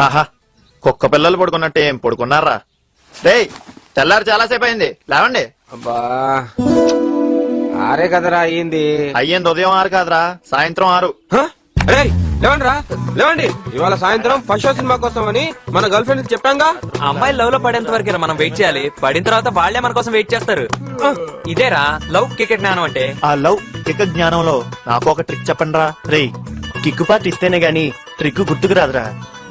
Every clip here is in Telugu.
ఆహా, కుక్క పిల్లలు పడుకున్నట్టు ఏం పడుకున్నారా? రేయ్, తెల్లారు చాలాసేపు అయింది, లేవండి. అబ్బా ఆరే కదరా అయ్యింది. అయ్యింది ఉదయం 6 కాదురా, సాయంత్రం 6. లేవండి రా, లేవండి. ఇవాళ సాయంత్రం ఫస్ట్ షో సినిమా కోసం అని మన గర్ల్ ఫ్రెండ్ చెప్పాంగా. అమ్మాయి లవ్ లో పడేంత వరకు మనం వెయిట్ చేయాలి. పడిన తర్వాత వాళ్లే మన కోసం వెయిట్ చేస్తారు. ఇదేరా లవ్ క్రికెట్ జ్ఞానం అంటే. ఆ లవ్ కిక్ జ్ఞానంలో నాకు ఒక ట్రిక్ చెప్పండి రా. రేయ్, కిక్కు పార్టీ ఇస్తేనే గాని ట్రిక్ గుర్తుకు రాదురా.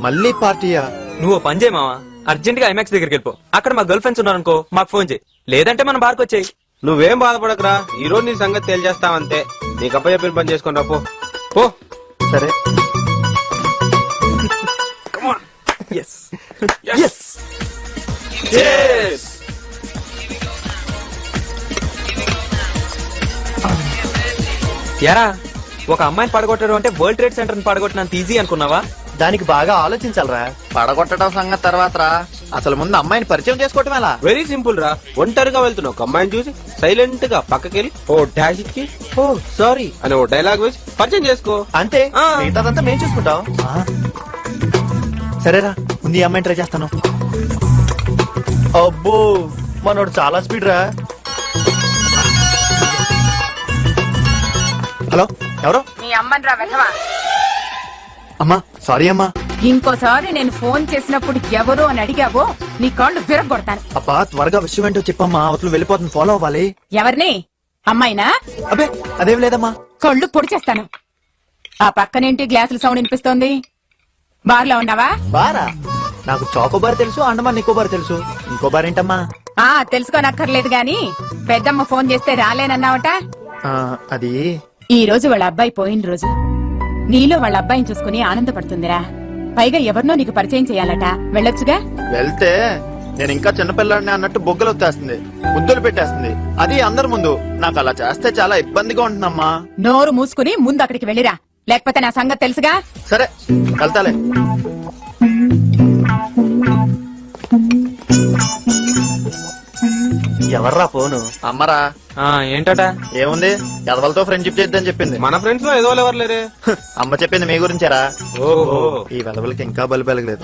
మళ్ళీ పార్టీయా? నువ్వు ఓ పని చేయి మావా, అర్జెంట్ గా ఐమాక్స్ దగ్గరికి వెళ్ళిపో. అక్కడ మా గర్ల్ ఫ్రెండ్స్ ఉన్నారనుకో, మాకు ఫోన్ చేయి. లేదంటే మనం బార్కి వచ్చేయి. నువ్వేం బాధపడకరా, ఈ రోజు నీ సంగతి తేల్చేస్తావంతే. నీకు అప్ప చెప్పిన పని చేసుకుని రా పో. పో. సరే. Yes. Yes. Yes. యారా, ఒక అమ్మాయిని పడగొట్టడం అంటే వరల్డ్ ట్రేడ్ సెంటర్ ని పడగొట్టినంత ఈజీ అనుకున్నావా? దానికి బాగా ఆలోచించాలరా. పడగొట్టడం సంగతి తర్వాత రా, అసలు ముందు అమ్మాయిని పరిచయం చేసుకోవటం ఎలా? వెరీ సింపుల్ రా. ఒంటరిగా వెళ్తున్నావు, ఒక అమ్మాయిని చూసి సైలెంట్ గా పక్కకెళ్ళి ఓ డాష్ ఇచ్చి ఓ సారీ అని ఓ డైలాగ్ వేసి పరిచయం చేసుకో. అంతే, ఆ. మిగతాదంతా మేం చూసుకుంటాం. సరేరా, ముందు ఈ అమ్మాయిని ట్రై చేస్తాను. అబ్బో, మనోడు చాలా స్పీడ్ రా. హలో, ఎవరు? నీ అమ్మని రా వెధవా. అమ్మా, సారీ అమ్మా. ఇంకోసారి నేను ఫోన్ చేసినప్పుడు ఎవరు అని అడిగావో నీ కాళ్ళు విరగొడతాను. అబ్బా, త్వరగా విషయం ఏంటో చెప్పమ్మా, అవతలు వెళ్ళిపోతుంది, ఫాలో అవ్వాలి. ఎవరిని? అమ్మాయినా? అబ్బే, అదేం లేదమ్మా. కళ్ళు పొడి చేస్తాను. ఆ పక్కనేంటి గ్లాసుల సౌండ్ వినిపిస్తోంది? బార్లో ఉన్నావా? బారా? నాకు చాకోబార్ తెలుసు, అండమాన్ నికోబార్ తెలుసు. ఇంకో బార్ ఏంటమ్మా? తెలుసుకోనక్కర్లేదు గాని పెద్దమ్మ ఫోన్ చేస్తే రాలేనన్నావట. అది ఈ రోజు వాళ్ళ అబ్బాయి పోయిన రోజు. నీలో వాళ్ళ అబ్బాయిని చూసుకుని ఆనందపడుతుందిరా. పైగా ఎవరినో నీకు పరిచయం చేయాలట, వెళ్ళొచ్చుగా. వెళ్తే నేను ఇంకా చిన్నపిల్లాడిని అన్నట్టు బొగ్గలు వచ్చేస్తుంది, ముద్దులు పెట్టేస్తుంది. అది అందరి ముందు. నాకు అలా చేస్తే చాలా ఇబ్బందిగా ఉంటుందమ్మా. నోరు మూసుకుని ముందు అక్కడికి వెళ్ళిరా, లేకపోతే నా సంగతి తెలుసుగా. సరే, వెళ్తాలే. ఎవర్రా ఫోను? అమ్మరా. ఏంటట? ఏముంది, ఎదవలతో ఫ్రెండ్షిప్ చేద్దని చెప్పింది. మన ఫ్రెండ్స్ లో ఏదో ఎవరు లేరే. అమ్మ చెప్పింది మీ గురించారా? ఓహో, ఈ వెదవలకి ఇంకా బలి పెరగలేదు.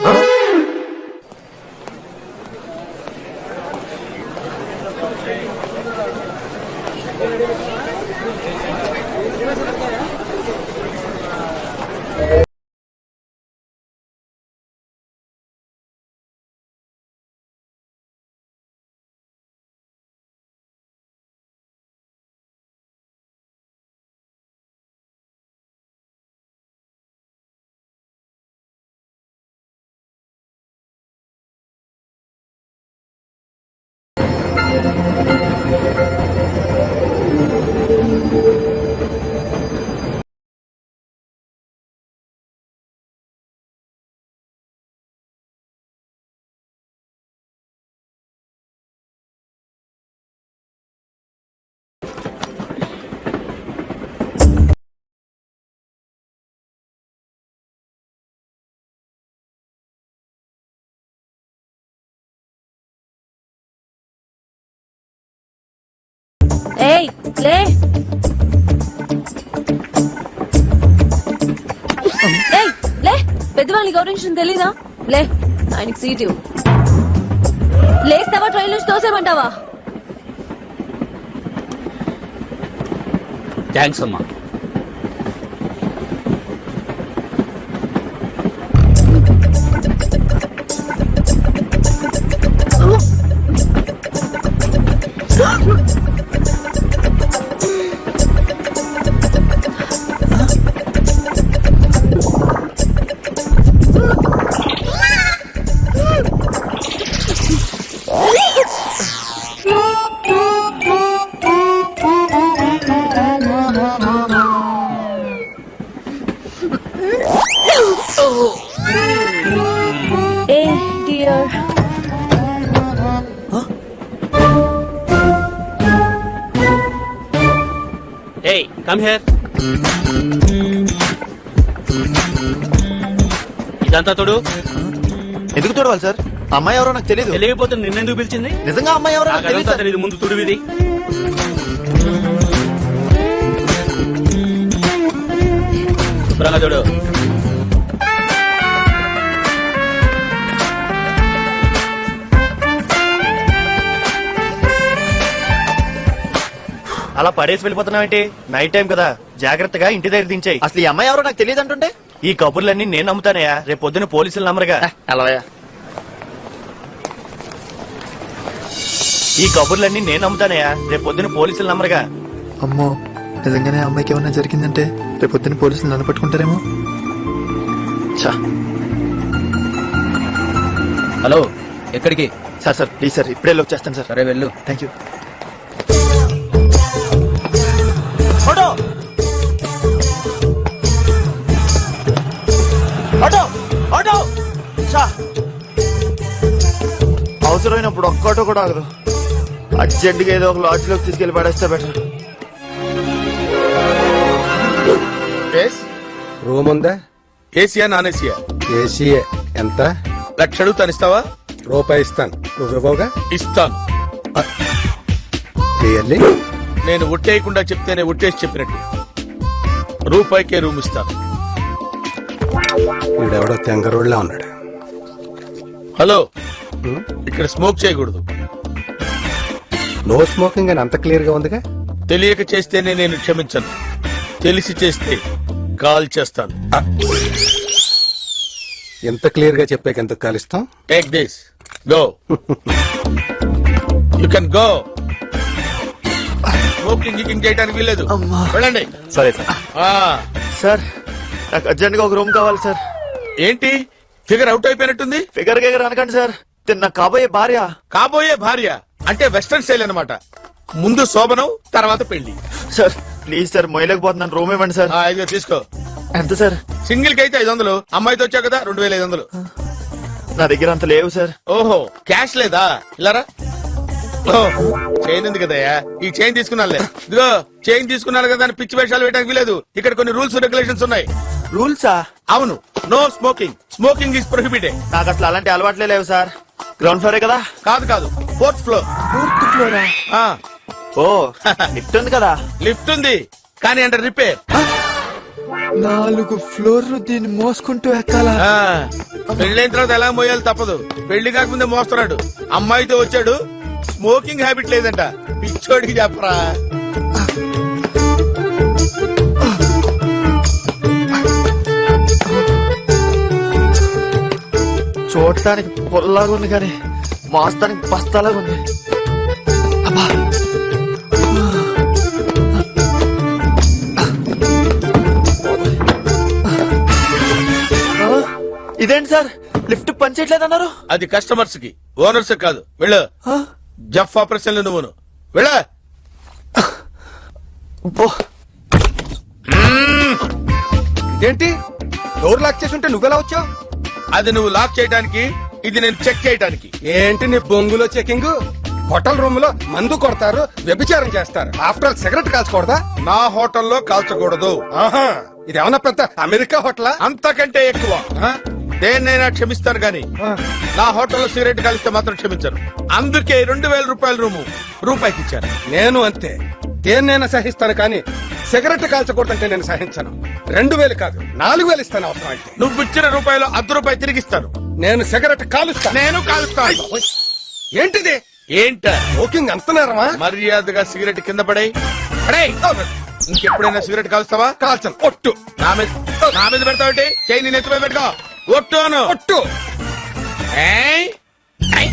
ఏయ్ లే, ఏయ్ లే, పెద్దవాళ్ళని గౌరవించడం తెలీదా? లే, ఆయనకి సీట్ ఇవ్వు. లేస్తావా ట్రైన్ నుంచి తోసేమంటావా? థ్యాంక్స్ అమ్మా. ఏ డియర్, Hey, come here. ఇదంతా తోడు. ఎందుకు చూడవాలి సార్? అమ్మాయి ఎవరో నాకు తెలియదు. తెలియకపోతే నిన్నెందుకు పిలిచింది? నిజంగా అమ్మాయి ఎవరో నాకు తెలియదు సార్. తెలియదు. ముందు తుడు ఇది. శుభ్రంగా చూడు. అలా పడేసి వెళ్ళిపోతున్నావేంటి? నైట్ టైం కదా, జాగ్రత్తగా ఇంటి దగ్గర దించాయి. అసలు ఈ అమ్మాయి ఎవరో నాకు తెలియదు అంటుంటే ఈ కబుర్లన్నీ నేను నమ్ముతానయ్యా, రేపు పొద్దున పోలీసులు నమ్మరుగా. అలాయా ఈ కబుర్లన్నీ నేను నమ్ముతానయ్యా, రేపు పొద్దున పోలీసులు నమ్మరుగా. అమ్మో నిజంగానే ఆ అమ్మాయికి ఏమన్నా జరిగిందంటే రేపు పొద్దున్న పోలీసులు నన్ను పట్టుకుంటారేమో. ఛా. హలో, ఎక్కడికి? సార్ సార్ ప్లీజ్ సార్ ఇప్పుడే వచ్చేస్తాను సార్. సరే వెళ్ళు. Thank you. Auto auto auto చా. అవసరమైనప్పుడు ఒక్కటో కూడా ఆగదు. అర్జెంట్గా ఏదో ఒక లాడ్జ్లోకి తీసుకెళ్లి పడేస్తే బెటర్. రూమ్ ఉందా? Asia non Asia? ఏసీఏ. ఎంత? 1,00,000 అడుగుతాను, ఇస్తావా? రూపాయి ఇస్తాను, నువ్వు ఇవ్వవుగా? ఇస్తాను. రియల్లీ? నేను ఒట్టేయకుండా చెప్తేనే ఒట్టేసి చెప్పినట్టు. రూపాయికే రూమ్ ఇస్తాను. వీడెవడో తెంగరోళ్ళ ఉన్నాడు. హలో, ఇక్కడ స్మోక్ చేయకూడదు. నో స్మోకింగ్ అని అంత క్లియర్ గా ఉందిగా? తెలియక చేస్తేనే నేను క్షమించను, తెలిసి చేస్తే కాల్ చేస్తాను. ఎంత క్లియర్ గా చెప్పాక ఎంత కాలిస్తాం? Take this, go. You can go. Smoking గికింగ్ చేయడానికి వీల్లేదు, వెళ్ళండి. సరే సార్. ఆ, సార్ నాకు అర్జెంట్గా ఒక రూమ్ కావాలి సార్. ఏంటి ఫిగర్ అవుట్ అయిపోయినట్టుంది? ఫిగర్ గెగర్ అనకండి సార్, తిన్న కాబోయే భార్య. కాబోయే భార్య అంటే వెస్టర్న్ స్టైల్ అన్నమాట. ముందు శోభనం, తర్వాత పెళ్లి. సార్ ప్లీజ్ సార్ మొయ్యలేకపోతున్నాను, రూమ్ ఇవ్వండి సార్. ఇదిగో తీసుకో. ఎంత సార్? సింగిల్ కి అయితే 500, అమ్మాయితో వచ్చావు కదా 2,500. నా దగ్గర అంత లేవు సార్. ఓహో, క్యాష్ లేదా? ఇలారా. చైన్ ఉంది కదయ్యా, ఈ చైన్ తీసుకున్నానులే. ఇదిగో చైన్ తీసుకున్నాను కదా అని పిచ్చి వేషాలు వేయడానికి వీలేదు. ఇక్కడ కొన్ని రూల్స్ రెగ్యులేషన్స్ ఉన్నాయి. రూల్సా? అవును, no smoking. Smoking is prohibited. నాకు అసలు అలాంటి అలవాట్లే లేవు సార్. గ్రౌండ్ ఫ్లోరే కదా? కాదు కాదు, 4th ఫ్లోర్. ఫోర్త్ ఫ్లోరా? ఓ లిఫ్ట్ ఉంది కదా? లిఫ్ట్ ఉంది కానీ అండర్ రిపేర్. 4 ఫ్లోర్లు దీన్ని మోసుకుంటూ ఎక్కాలా? పెళ్ళైన తర్వాత ఎలా మోయాలి తప్పదు. పెళ్లి కాకముందే మోస్తున్నాడు. అమ్మాయితో వచ్చాడు, స్మోకింగ్ హ్యాబిట్ లేదంట. పిచ్చోడికి చెప్పరా. చూడటానికి పొల్లాగా ఉంది కానీ మోస్తానికి బస్తాలాగా ఉంది. అబ్బా. ఇదేంటి సార్ లిఫ్ట్ పనిచేయట్లేదన్నారు? అది కస్టమర్స్ కి, ఓనర్స్ కాదు. వెళ్ళు. జఫ్ ఆపరేషన్ నువ్వును వెళ్ళ. ఇదేంటి డోర్ లాక్ చేసి ఉంటే నువ్వెలా వచ్చావు? అది నువ్వు లాక్ చేయడానికి, ఇది నేను చెక్ చేయడానికి. ఏంటి నీ బొంగులో చెకింగ్? హోటల్ రూమ్ లో మందు కొడతారు, వ్యభిచారం చేస్తారు. ఆఫ్టర్ ఆల్ సిగరెట్ కాల్చకూడదా? నా హోటల్లో కాల్చకూడదు. ఆహా, ఇదేమన్నా పెద్ద అమెరికా హోటలా? అంతకంటే ఎక్కువ. దేన్నైనా క్షమిస్తాను గాని నా హోటల్లో సిగరెట్ కాలిస్తే మాత్రం క్షమించను. అందుకే 2,000 రూపాయల రూము రూపాయికి ఇచ్చాను. నేను అంతే, దేన్నైనా సహిస్తాను కానీ సిగరెట్ కాల్చకూడదంటే నేను సహించను. 2,000 కాదు 4,000 ఇస్తాను అవసరం అయితే. నువ్వు ఇచ్చిన రూపాయలు ₹1 తిరిగిస్తాను. నేను సిగరెట్ కాలుస్తాను. నేను కాలుస్తాను. ఏంటిది? ఏంట ఓకింగ్ అంత నేరమా? మర్యాదగా సిగరెట్ కింద పడేయ్. ఇంకెప్పుడైనా సిగరెట్ కాలుస్తావా? కాల్చను. ఒట్టు. నా మీద పెడతావుంటే చేయి నేను ఎత్తుపై పెట్టుకో. ఒట్టు అను. ఒట్టు. ఏయ్. ఏయ్.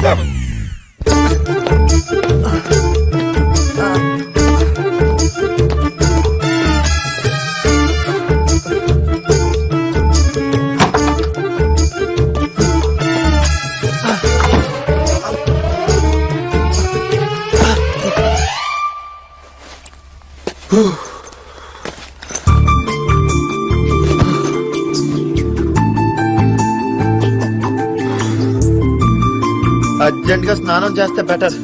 అర్జెంట్ గా స్నానం చేస్తే బెటర్.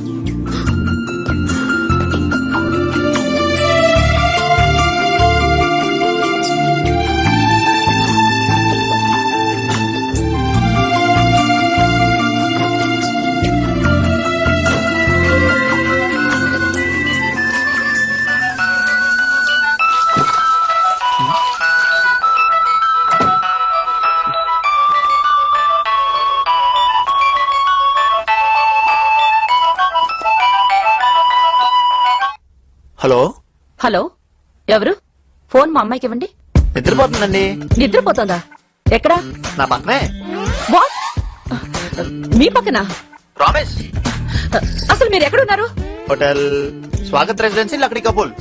హలో హలో ఎవరు? ఫోన్ మా అమ్మాయికి ఇవ్వండి. నిద్రపోతుందండి. నిద్రపోతుందా? ఎక్కడా? నా పక్కనే. వాట్? మీ పక్కన? ప్రామిస్. అసలు మీరు ఎక్కడున్నారు? Hotel Swagat residency Lakdi కపూల్.